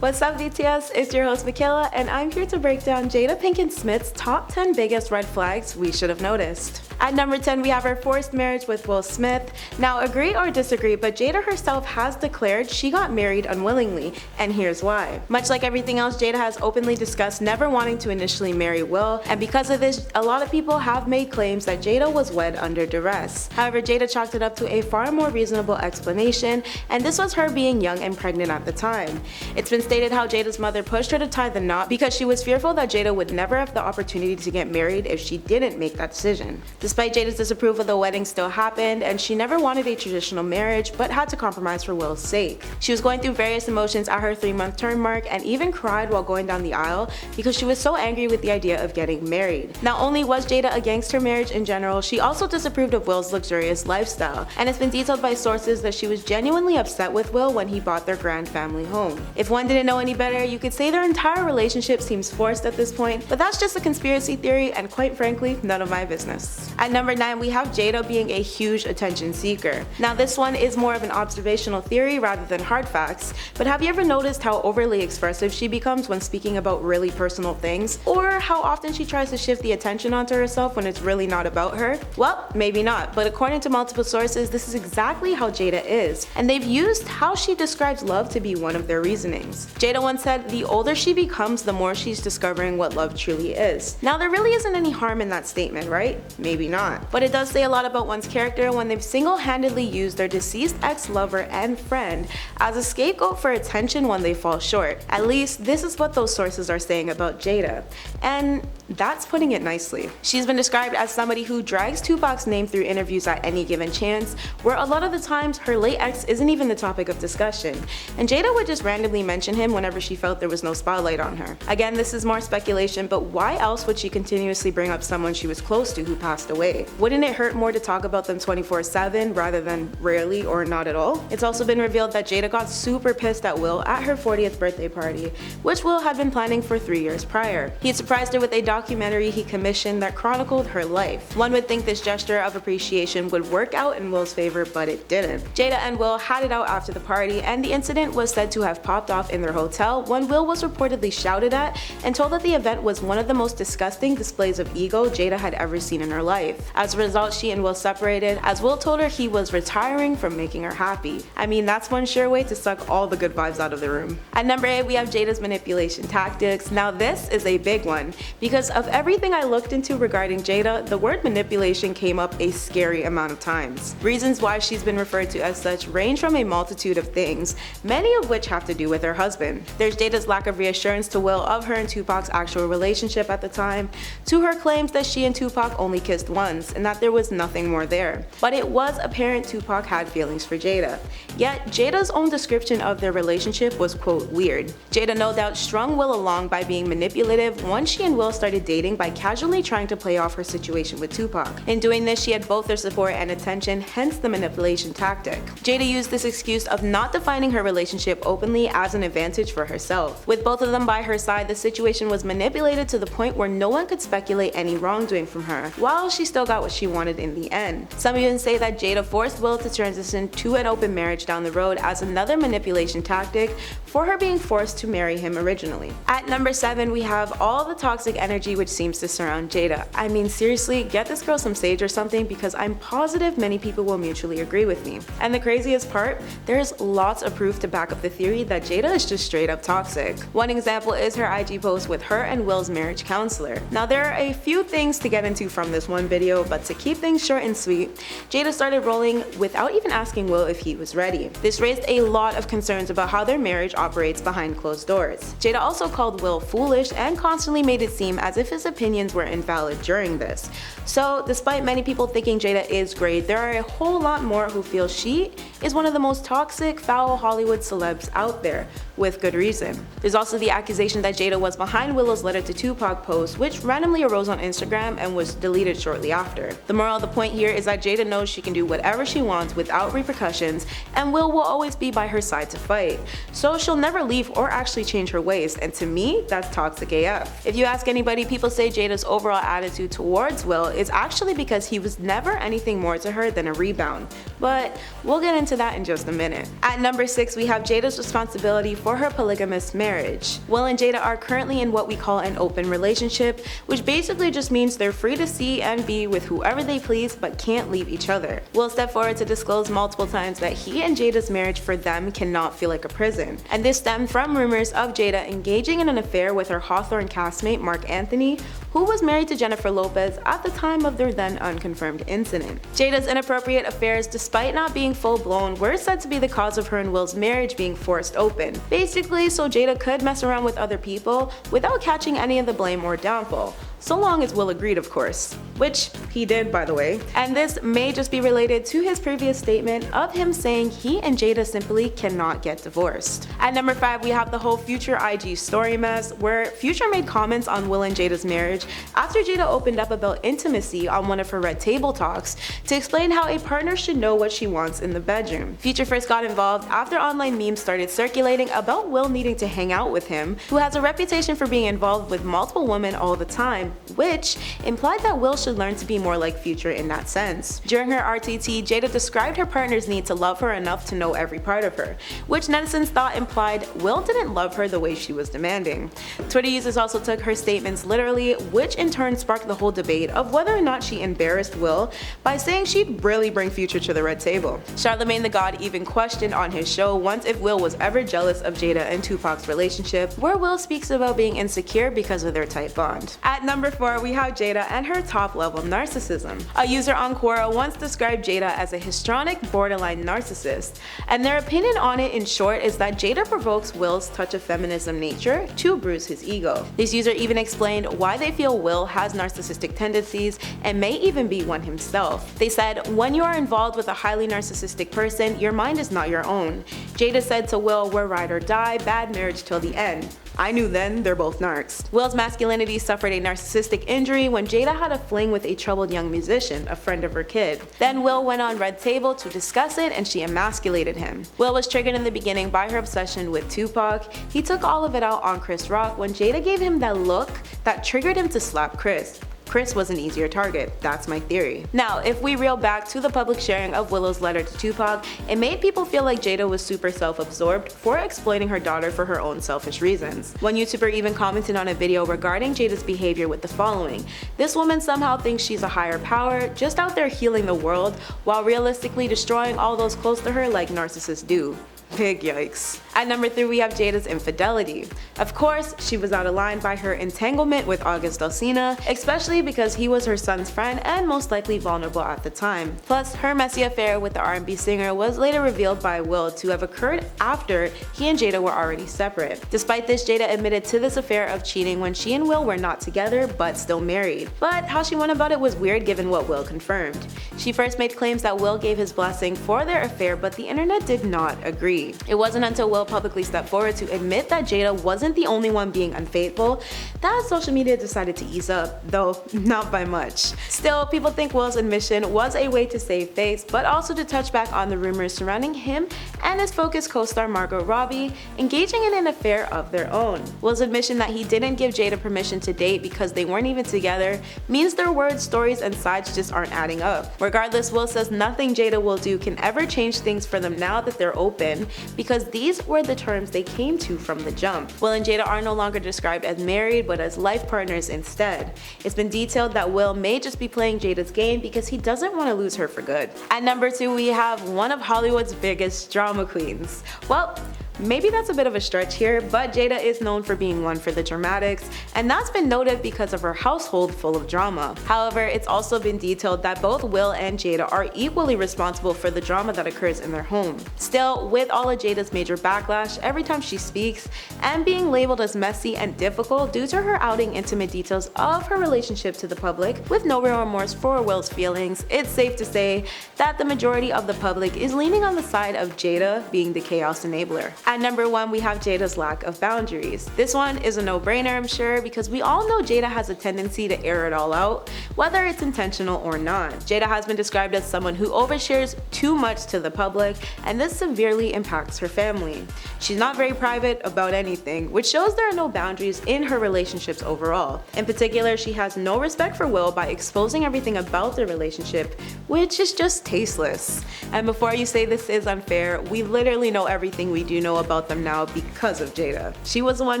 What's up BTS, it's your host Michaela and I'm here to break down Jada Pinkett Smith's top 10 biggest red flags we should have noticed. At number 10 we have her forced marriage with Will Smith. Now agree or disagree, but Jada herself has declared she got married unwillingly, and here's why. Much like everything else, Jada has openly discussed never wanting to initially marry Will, and because of this, a lot of people have made claims that Jada was wed under duress. However, Jada chalked it up to a far more reasonable explanation, and this was her being young and pregnant at the time. It's been stated how Jada's mother pushed her to tie the knot because she was fearful that Jada would never have the opportunity to get married if she didn't make that decision. Despite Jada's disapproval, the wedding still happened, and she never wanted a traditional marriage but had to compromise for Will's sake. She was going through various emotions at her 3-month term mark and even cried while going down the aisle because she was so angry with the idea of getting married. Not only was Jada against her marriage in general, she also disapproved of Will's luxurious lifestyle, and it's been detailed by sources that she was genuinely upset with Will when he bought their grand family home. If one didn't know any better, you could say their entire relationship seems forced at this point, but that's just a conspiracy theory and quite frankly, none of my business. At number 9 we have Jada being a huge attention seeker. Now this one is more of an observational theory rather than hard facts, but have you ever noticed how overly expressive she becomes when speaking about really personal things? Or how often she tries to shift the attention onto herself when it's really not about her? Well, maybe not, but according to multiple sources, this is exactly how Jada is, and they've used how she describes love to be one of their reasonings. Jada once said, the older she becomes, the more she's discovering what love truly is. Now there really isn't any harm in that statement, right? Maybe not. But it does say a lot about one's character when they've single-handedly used their deceased ex-lover and friend as a scapegoat for attention when they fall short. At least this is what those sources are saying about Jada, and that's putting it nicely. She's been described as somebody who drags Tupac's name through interviews at any given chance, where a lot of the times her late ex isn't even the topic of discussion, and Jada would just randomly mention him whenever she felt there was no spotlight on her. Again, this is more speculation, but why else would she continuously bring up someone she was close to who passed away? Wouldn't it hurt more to talk about them 24/7 rather than rarely or not at all? It's also been revealed that Jada got super pissed at Will at her 40th birthday party, which Will had been planning for 3 years prior. He had surprised her with a documentary he commissioned that chronicled her life. One would think this gesture of appreciation would work out in Will's favor, but it didn't. Jada and Will had it out after the party, and the incident was said to have popped off in their hotel when Will was reportedly shouted at and told that the event was one of the most disgusting displays of ego Jada had ever seen in her life. As a result, she and Will separated, as Will told her he was retiring from making her happy. I mean, that's one sure way to suck all the good vibes out of the room. At number 8 we have Jada's manipulation tactics. Now this is a big one, because of everything I looked into regarding Jada, the word manipulation came up a scary amount of times. Reasons why she's been referred to as such range from a multitude of things, many of which have to do with her husband. There's Jada's lack of reassurance to Will of her and Tupac's actual relationship at the time, to her claims that she and Tupac only kissed once and that there was nothing more there. But it was apparent Tupac had feelings for Jada. Yet Jada's own description of their relationship was quote weird. Jada no doubt strung Will along by being manipulative once she and Will started dating by casually trying to play off her situation with Tupac. In doing this, she had both their support and attention, hence the manipulation tactic. Jada used this excuse of not defining her relationship openly as an advantage for herself. With both of them by her side, the situation was manipulated to the point where no one could speculate any wrongdoing from her, while she still got what she wanted in the end. Some even say that Jada forced Will to transition to an open marriage down the road as another manipulation tactic for her being forced to marry him originally. At number 7 we have all the toxic energy which seems to surround Jada. I mean seriously, get this girl some sage or something, because I'm positive many people will mutually agree with me. And the craziest part, there's lots of proof to back up the theory that Jada is just straight up toxic. One example is her IG post with her and Will's marriage counselor. Now there are a few things to get into from this one video, but to keep things short and sweet, Jada started rolling without even asking Will if he was ready. This raised a lot of concerns about how their marriage operates behind closed doors. Jada also called Will foolish and constantly made it seem as if his opinions were invalid during this. So despite many people thinking Jada is great, there are a whole lot more who feel she is one of the most toxic, foul Hollywood celebs out there, with good reason. There's also the accusation that Jada was behind Willow's letter to Tupac post, which randomly arose on Instagram and was deleted shortly after. The moral of the point here is that Jada knows she can do whatever she wants without repercussions, and Will always be by her side to fight. So she'll never leave or actually change her ways, and to me, that's toxic AF. If you ask anybody, people say Jada's overall attitude towards Will is actually because he was never anything more to her than a rebound, but we'll get into that in just a minute. At number 6 we have Jada's responsibility for for her polygamous marriage. Will and Jada are currently in what we call an open relationship, which basically just means they're free to see and be with whoever they please but can't leave each other. Will stepped forward to disclose multiple times that he and Jada's marriage for them cannot feel like a prison, and this stemmed from rumors of Jada engaging in an affair with her Hawthorne castmate Mark Anthony, who was married to Jennifer Lopez at the time of their then unconfirmed incident. Jada's inappropriate affairs, despite not being full-blown, were said to be the cause of her and Will's marriage being forced open, basically so Jada could mess around with other people without catching any of the blame or downfall. So long as Will agreed, of course. Which he did, by the way. And this may just be related to his previous statement of him saying he and Jada simply cannot get divorced. At number 5, we have the whole Future IG story mess, where Future made comments on Will and Jada's marriage after Jada opened up about intimacy on one of her Red Table talks to explain how a partner should know what she wants in the bedroom. Future first got involved after online memes started circulating about Will needing to hang out with him, who has a reputation for being involved with multiple women all the time, which implied that Will should learn to be more like Future in that sense. During her RTT, Jada described her partner's need to love her enough to know every part of her, which netizens thought implied Will didn't love her the way she was demanding. Twitter users also took her statements literally, which in turn sparked the whole debate of whether or not she embarrassed Will by saying she'd really bring Future to the Red Table. Charlemagne the God even questioned on his show once if Will was ever jealous of Jada and Tupac's relationship, where Will speaks about being insecure because of their tight bond. At number 4, we have Jada and her top-level narcissism. A user on Quora once described Jada as a histrionic, borderline narcissist, and their opinion on it in short is that Jada provokes Will's touch of feminism nature to bruise his ego. This user even explained why they feel Will has narcissistic tendencies and may even be one himself. They said, "When you are involved with a highly narcissistic person, your mind is not your own." Jada said to Will, "We're ride or die, bad marriage till the end." I knew then, they're both narcs. Will's masculinity suffered a narcissistic injury when Jada had a fling with a troubled young musician, a friend of her kid. Then Will went on Red Table to discuss it and she emasculated him. Will was triggered in the beginning by her obsession with Tupac. He took all of it out on Chris Rock when Jada gave him that look that triggered him to slap Chris. Chris was an easier target, that's my theory. Now, if we reel back to the public sharing of Willow's letter to Tupac, it made people feel like Jada was super self-absorbed for exploiting her daughter for her own selfish reasons. One YouTuber even commented on a video regarding Jada's behavior with the following: "This woman somehow thinks she's a higher power, just out there healing the world, while realistically destroying all those close to her like narcissists do." Big yikes. At number 3, we have Jada's infidelity. Of course, she was out of line by her entanglement with August Alsina, especially because he was her son's friend and most likely vulnerable at the time. Plus, her messy affair with the R&B singer was later revealed by Will to have occurred after he and Jada were already separate. Despite this, Jada admitted to this affair of cheating when she and Will were not together but still married. But how she went about it was weird given what Will confirmed. She first made claims that Will gave his blessing for their affair, but the internet did not agree. It wasn't until Will publicly stepped forward to admit that Jada wasn't the only one being unfaithful that social media decided to ease up, though not by much. Still, people think Will's admission was a way to save face, but also to touch back on the rumors surrounding him and his Focus co-star Margot Robbie engaging in an affair of their own. Will's admission that he didn't give Jada permission to date because they weren't even together means their words, stories, and sides just aren't adding up. Regardless, Will says nothing Jada will do can ever change things for them now that they're open, because these were the terms they came to from the jump. Will and Jada are no longer described as married, but as life partners instead. It's been detailed that Will may just be playing Jada's game because he doesn't want to lose her for good. At number 2, we have one of Hollywood's biggest drama queens. Well, maybe that's a bit of a stretch here, but Jada is known for being one for the dramatics, and that's been noted because of her household full of drama. However, it's also been detailed that both Will and Jada are equally responsible for the drama that occurs in their home. Still, with all of Jada's major backlash every time she speaks, and being labeled as messy and difficult due to her outing intimate details of her relationship to the public with no real remorse for Will's feelings, it's safe to say that the majority of the public is leaning on the side of Jada being the chaos enabler. At number 1, we have Jada's lack of boundaries. This one is a no-brainer, I'm sure, because we all know Jada has a tendency to air it all out, whether it's intentional or not. Jada has been described as someone who overshares too much to the public, and this severely impacts her family. She's not very private about anything, which shows there are no boundaries in her relationships overall. In particular, she has no respect for Will by exposing everything about their relationship, which is just tasteless. And before you say this is unfair, we literally know everything we do know know about them now because of Jada. She was the one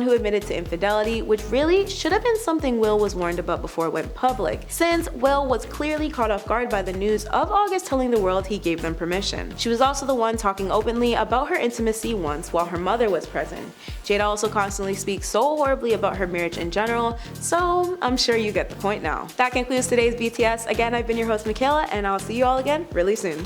who admitted to infidelity, which really should have been something Will was warned about before it went public, since Will was clearly caught off guard by the news of August telling the world he gave them permission. She was also the one talking openly about her intimacy once while her mother was present. Jada also constantly speaks so horribly about her marriage in general, so I'm sure you get the point now. That concludes today's BTS. Again, I've been your host Michaela, and I'll see you all again really soon.